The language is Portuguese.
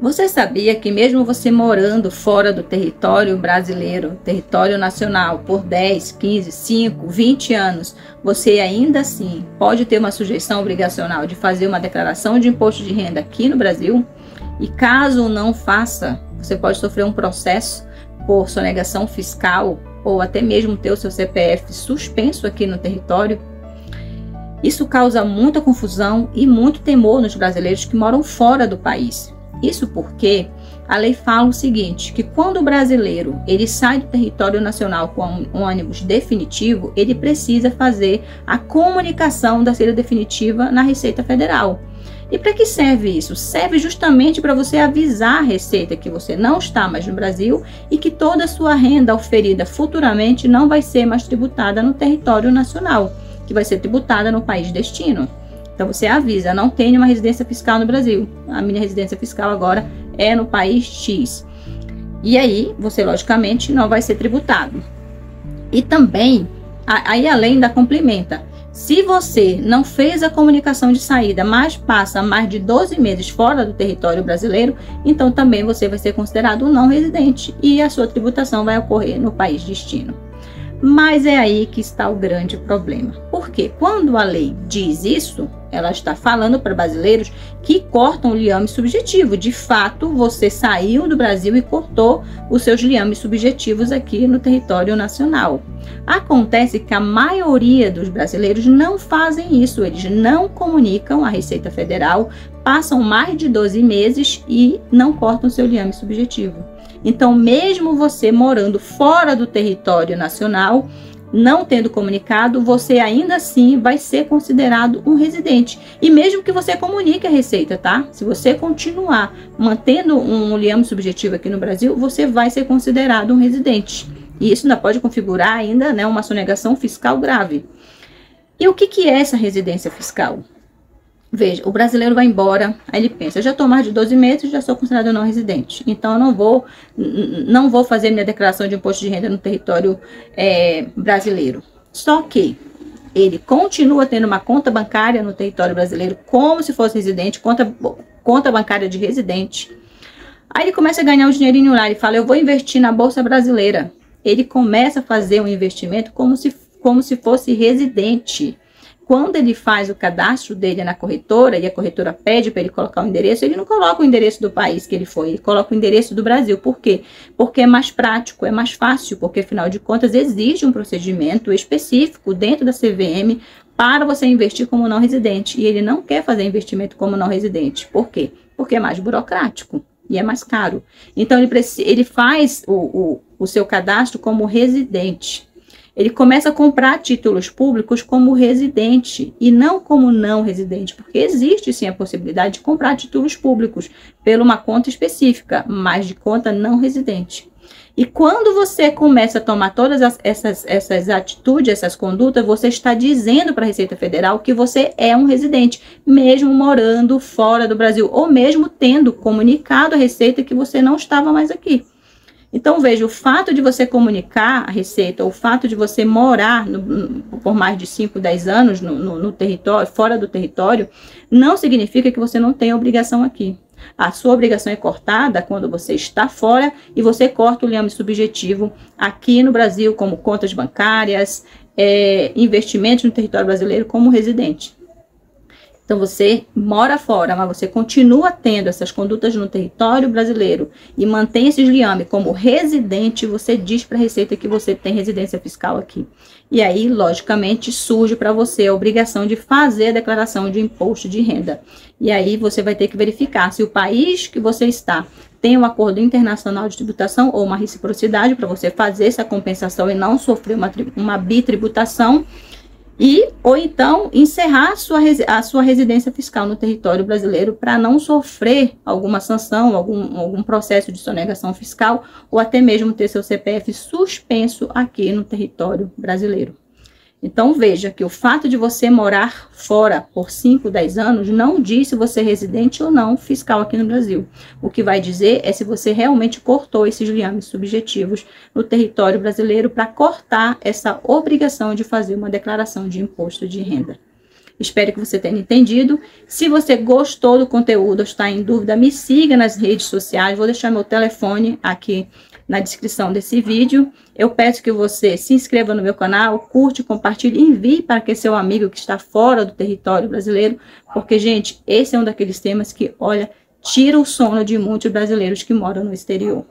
Você sabia que mesmo você morando fora do território brasileiro, território nacional, por 10, 15, 5, 20 anos, você ainda assim pode ter uma sujeição obrigacional de fazer uma declaração de imposto de renda aqui no Brasil? E caso não faça, você pode sofrer um processo por sonegação fiscal ou até mesmo ter o seu CPF suspenso aqui no território. Isso causa muita confusão e muito temor nos brasileiros que moram fora do país. Isso porque a lei fala o seguinte, que quando o brasileiro ele sai do território nacional com um ônibus definitivo, ele precisa fazer a comunicação da saída definitiva na Receita Federal. E para que serve isso? Serve justamente para você avisar a Receita que você não está mais no Brasil e que toda a sua renda oferida futuramente não vai ser mais tributada no território nacional, que vai ser tributada no país destino. Então você avisa, não tenho uma residência fiscal no Brasil, a minha residência fiscal agora é no país X. E aí você logicamente não vai ser tributado. E também, aí além da complementa, se você não fez a comunicação de saída, mas passa mais de 12 meses fora do território brasileiro, então também você vai ser considerado um não residente e a sua tributação vai ocorrer no país destino. Mas é aí que está o grande problema. Porque quando a lei diz isso, ela está falando para brasileiros que cortam o liame subjetivo. De fato, você saiu do Brasil e cortou os seus liames subjetivos aqui no território nacional. Acontece que a maioria dos brasileiros não fazem isso. Eles não comunicam à Receita Federal, passam mais de 12 meses e não cortam seu liame subjetivo. Então, mesmo você morando fora do território nacional, não tendo comunicado, você ainda assim vai ser considerado um residente. E mesmo que você comunique a Receita, tá? Se você continuar mantendo um liame subjetivo aqui no Brasil, você vai ser considerado um residente. E isso ainda pode configurar ainda, né, uma sonegação fiscal grave. E o que é essa residência fiscal? Veja, o brasileiro vai embora, aí ele pensa, já estou mais de 12 meses, já sou considerado não residente. Então, eu não vou fazer minha declaração de imposto de renda no território brasileiro. Só que ele continua tendo uma conta bancária no território brasileiro, como se fosse residente, conta bancária de residente. Aí ele começa a ganhar um dinheirinho lá, ele fala, eu vou investir na Bolsa Brasileira. Ele começa a fazer um investimento como se fosse residente. Quando ele faz o cadastro dele na corretora e a corretora pede para ele colocar o endereço, ele não coloca o endereço do país que ele foi, ele coloca o endereço do Brasil. Por quê? Porque é mais prático, é mais fácil, porque afinal de contas exige um procedimento específico dentro da CVM para você investir como não residente. E ele não quer fazer investimento como não residente. Por quê? Porque é mais burocrático e é mais caro. Então ele faz o seu cadastro como residente. Ele começa a comprar títulos públicos como residente e não como não residente, porque existe sim a possibilidade de comprar títulos públicos por uma conta específica, mas de conta não residente. E quando você começa a tomar todas essas atitudes, essas condutas, você está dizendo para a Receita Federal que você é um residente, mesmo morando fora do Brasil, ou mesmo tendo comunicado à Receita que você não estava mais aqui. Então, veja, o fato de você comunicar a Receita, o fato de você morar por mais de 5, 10 anos no território, fora do território, não significa que você não tenha obrigação aqui. A sua obrigação é cortada quando você está fora e você corta o liame subjetivo aqui no Brasil, como contas bancárias, investimentos no território brasileiro como residente. Então, você mora fora, mas você continua tendo essas condutas no território brasileiro e mantém esses liame como residente, você diz para a Receita que você tem residência fiscal aqui. E aí, logicamente, surge para você a obrigação de fazer a declaração de imposto de renda. E aí, você vai ter que verificar se o país que você está tem um acordo internacional de tributação ou uma reciprocidade para você fazer essa compensação e não sofrer uma bitributação. Ou então encerrar a sua residência fiscal no território brasileiro para não sofrer alguma sanção, algum processo de sonegação fiscal ou até mesmo ter seu CPF suspenso aqui no território brasileiro. Então veja que o fato de você morar fora por 5, 10 anos não diz se você é residente ou não fiscal aqui no Brasil. O que vai dizer é se você realmente cortou esses liames subjetivos no território brasileiro para cortar essa obrigação de fazer uma declaração de imposto de renda. Espero que você tenha entendido. Se você gostou do conteúdo ou está em dúvida, me siga nas redes sociais. Vou deixar meu telefone aqui na descrição desse vídeo. Eu peço que você se inscreva no meu canal, curte, compartilhe, envie para aquele seu amigo que está fora do território brasileiro, porque, gente, esse é um daqueles temas que, olha, tira o sono de muitos brasileiros que moram no exterior.